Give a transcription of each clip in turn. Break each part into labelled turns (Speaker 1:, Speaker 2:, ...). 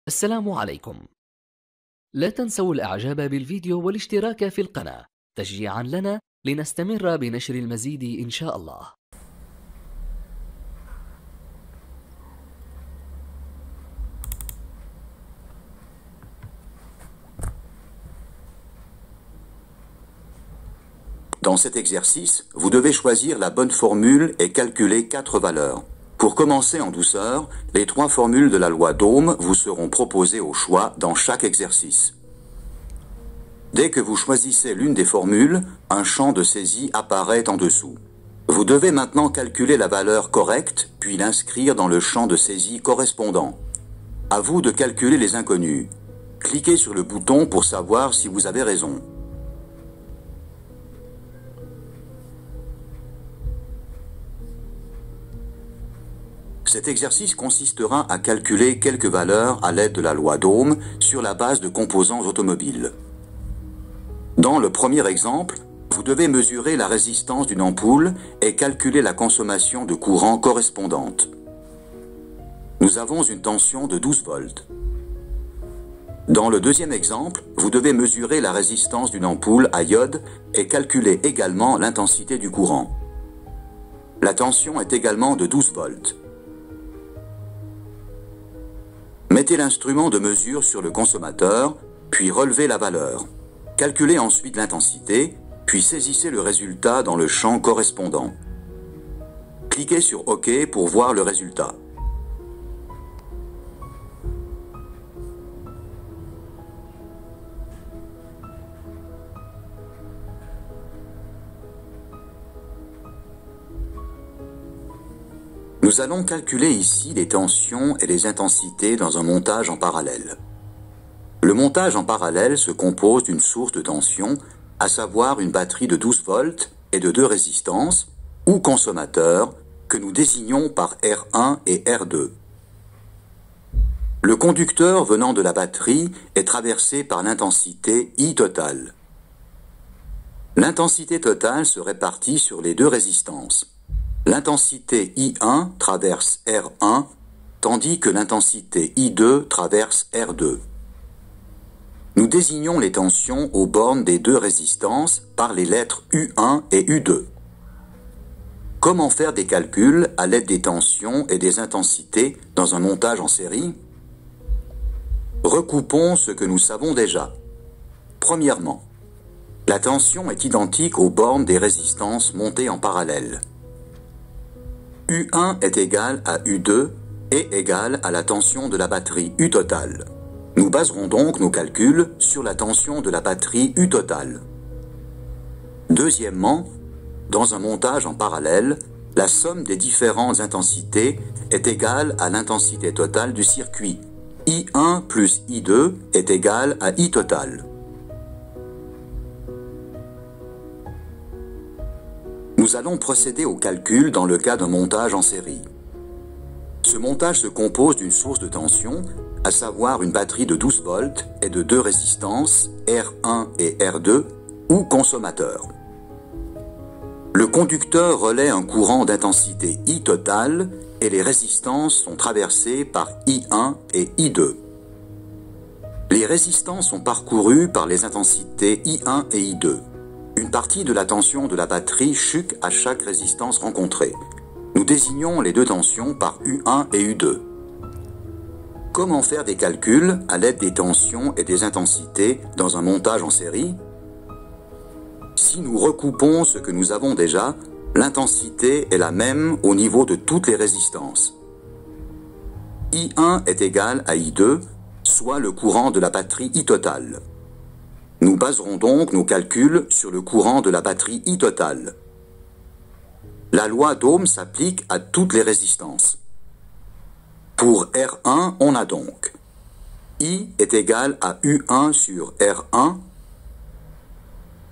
Speaker 1: السلام عليكم. لا تنسوا الإعجاب بالفيديو والاشتراك في القناة تشجيعا لنا لنستمر بنشر المزيد إن شاء الله.
Speaker 2: Dans cet exercice, vous devez choisir la bonne formule et calculer 4 valeurs. Pour commencer en douceur, les 3 formules de la loi d'Ohm vous seront proposées au choix dans chaque exercice. Dès que vous choisissez l'une des formules, un champ de saisie apparaît en dessous. Vous devez maintenant calculer la valeur correcte, puis l'inscrire dans le champ de saisie correspondant. À vous de calculer les inconnus. Cliquez sur le bouton pour savoir si vous avez raison. Cet exercice consistera à calculer quelques valeurs à l'aide de la loi d'Ohm sur la base de composants automobiles. Dans le premier exemple, vous devez mesurer la résistance d'une ampoule et calculer la consommation de courant correspondante. Nous avons une tension de 12 volts. Dans le deuxième exemple, vous devez mesurer la résistance d'une ampoule à iode et calculer également l'intensité du courant. La tension est également de 12 volts. Mettez l'instrument de mesure sur le consommateur, puis relevez la valeur. Calculez ensuite l'intensité, puis saisissez le résultat dans le champ correspondant. Cliquez sur OK pour voir le résultat. Nous allons calculer ici les tensions et les intensités dans un montage en parallèle. Le montage en parallèle se compose d'une source de tension, à savoir une batterie de 12 volts et de 2 résistances, ou consommateurs, que nous désignons par R1 et R2. Le conducteur venant de la batterie est traversé par l'intensité I totale. L'intensité totale se répartit sur les 2 résistances. L'intensité I1 traverse R1, tandis que l'intensité I2 traverse R2. Nous désignons les tensions aux bornes des 2 résistances par les lettres U1 et U2. Comment faire des calculs à l'aide des tensions et des intensités dans un montage en série? Recoupons ce que nous savons déjà. Premièrement, la tension est identique aux bornes des résistances montées en parallèle. U1 est égal à U2 et égal à la tension de la batterie U totale. Nous baserons donc nos calculs sur la tension de la batterie U totale. Deuxièmement, dans un montage en parallèle, la somme des différentes intensités est égale à l'intensité totale du circuit. I1 plus I2 est égal à I total. Nous allons procéder au calcul dans le cas d'un montage en série. Ce montage se compose d'une source de tension, à savoir une batterie de 12 volts et de 2 résistances, R1 et R2, ou consommateurs. Le conducteur relaie un courant d'intensité I totale et les résistances sont traversées par I1 et I2. Les résistances sont parcourues par les intensités I1 et I2. Une partie de la tension de la batterie chute à chaque résistance rencontrée. Nous désignons les 2 tensions par U1 et U2. Comment faire des calculs à l'aide des tensions et des intensités dans un montage en série? Si nous recoupons ce que nous avons déjà, l'intensité est la même au niveau de toutes les résistances. I1 est égal à I2, soit le courant de la batterie I totale. Nous baserons donc nos calculs sur le courant de la batterie I totale. La loi d'Ohm s'applique à toutes les résistances. Pour R1, on a donc I est égal à U1 sur R1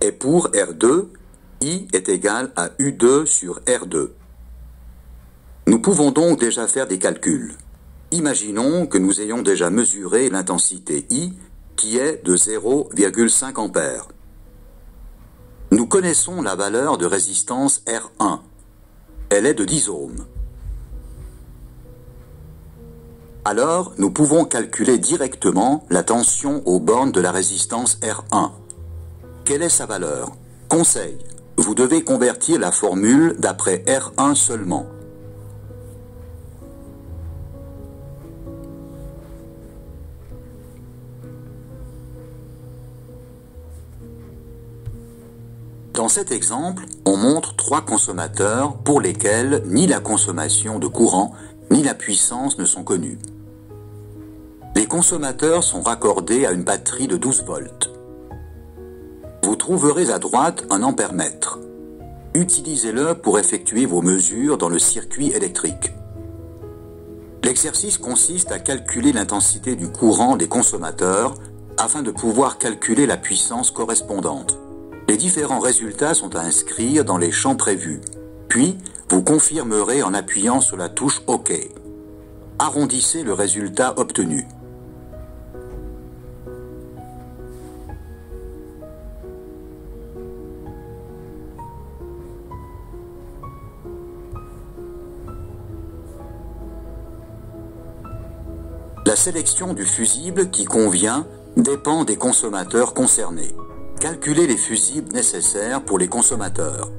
Speaker 2: et pour R2, I est égal à U2 sur R2. Nous pouvons donc déjà faire des calculs. Imaginons que nous ayons déjà mesuré l'intensité I qui est de 0,5 ampères. Nous connaissons la valeur de résistance R1. Elle est de 10 ohms. Alors, nous pouvons calculer directement la tension aux bornes de la résistance R1. Quelle est sa valeur? Conseil: vous devez convertir la formule d'après R1 seulement. Dans cet exemple, on montre 3 consommateurs pour lesquels ni la consommation de courant ni la puissance ne sont connus. Les consommateurs sont raccordés à une batterie de 12 volts. Vous trouverez à droite un ampèremètre. Utilisez-le pour effectuer vos mesures dans le circuit électrique. L'exercice consiste à calculer l'intensité du courant des consommateurs afin de pouvoir calculer la puissance correspondante. Les différents résultats sont à inscrire dans les champs prévus. Puis, vous confirmerez en appuyant sur la touche OK. Arrondissez le résultat obtenu. La sélection du fusible qui convient dépend des consommateurs concernés. Calculez les fusibles nécessaires pour les consommateurs.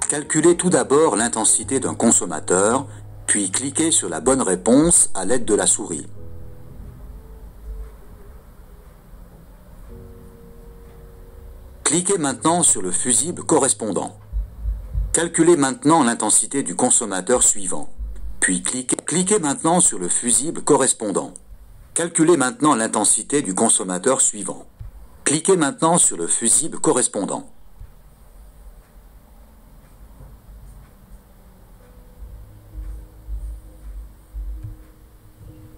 Speaker 2: Calculez tout d'abord l'intensité d'un consommateur, puis cliquez sur la bonne réponse à l'aide de la souris. Cliquez maintenant sur le fusible correspondant. Calculez maintenant l'intensité du consommateur suivant, puis cliquez maintenant sur le fusible correspondant. Calculez maintenant l'intensité du consommateur suivant. Cliquez maintenant sur le fusible correspondant.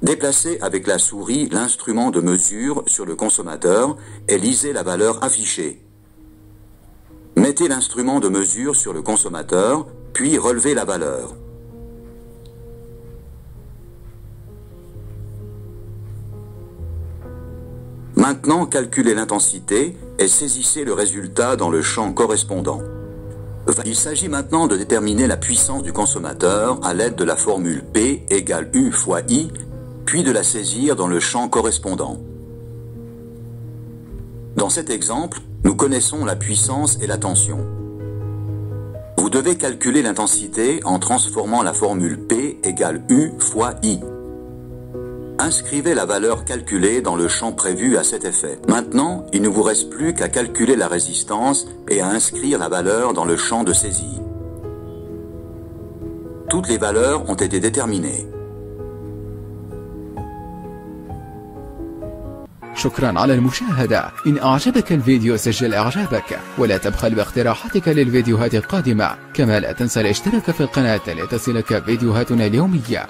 Speaker 2: Déplacez avec la souris l'instrument de mesure sur le consommateur et lisez la valeur affichée. Mettez l'instrument de mesure sur le consommateur, puis relevez la valeur. Maintenant, calculez l'intensité et saisissez le résultat dans le champ correspondant. Il s'agit maintenant de déterminer la puissance du consommateur à l'aide de la formule P égale U fois I, puis de la saisir dans le champ correspondant. Dans cet exemple, nous connaissons la puissance et la tension. Vous devez calculer l'intensité en transformant la formule P égale U fois I. Inscrivez la valeur calculée dans le champ prévu à cet effet. Maintenant, il ne vous reste plus qu'à calculer la résistance et à inscrire la valeur dans le champ de saisie. Toutes les valeurs ont été déterminées.
Speaker 3: شكرا على المشاهدة. إن أعجبك الفيديو سجل إعجابك ولا تبخل باقتراحاتك للفيديوهات القادمة، كما لا تنسى الاشتراك في القناة لتصلك فيديوهاتنا اليومية.